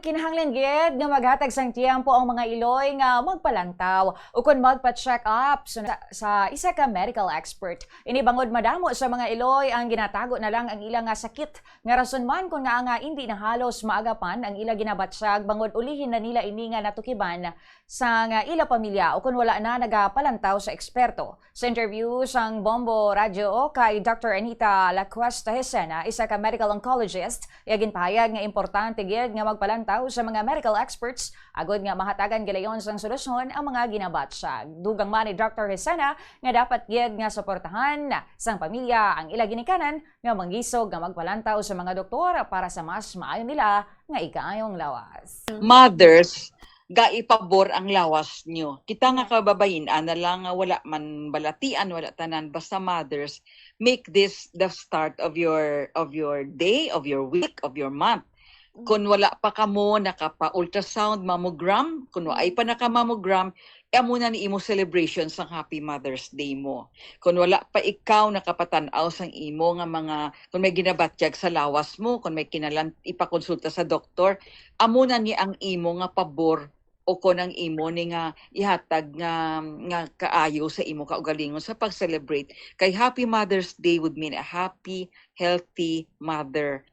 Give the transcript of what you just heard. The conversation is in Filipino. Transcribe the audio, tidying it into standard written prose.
Kinahanglan gid nga maghatag sang tiyempo ang mga iloy nga magpalantaw o kung magpa-check up sa isa ka medical expert. Ini bangod madamo sa mga iloy ang ginatago na lang ang ilang nga sakit nga rason man kung nga hindi na halos maagapan ang ila ginabatsag bangod ulihin na nila ini nga natukiban sa nga ila pamilya o kung wala na nagapalantaw sa eksperto. Sa interview sang Bombo Radio kay Dr. Anita Lacuesta Hesena, isa ka medical oncologist, yagin pahayag nga importante gid nga magpalantaw sa mga medical experts agod nga mahatagan gilayon sang solusyon ang mga ginabatsag. Dugang man ni Dr. Hesena nga dapat gid nga suportahan sang pamilya ang ila ginikanan nga manggisog nga magpalantaw sa mga doktor para sa mas maayo nila nga ikaayong lawas. Mothers, gaipabor ang lawas nyo. Kita nga kababayin, na lang nga wala man balatian, wala tanan, basta mothers, make this the start of your day, of your week, of your month. Kung wala pa kamo nakapa-ultrasound, mammogram, kung ay pa naka-mammogram, amo na ni imo celebration sa Happy Mother's Day mo. Kung wala pa ikaw nakapatanaw sang imo nga mga, kung may ginabatyag sa lawas mo, kung may kinalan ipakonsulta sa doktor, amo na ni ang imo nga pabor o kung ang imo ni nga ihatag nga kaayo sa imo kaugalingon sa pag-celebrate. Kay Happy Mother's Day would mean a happy, healthy mother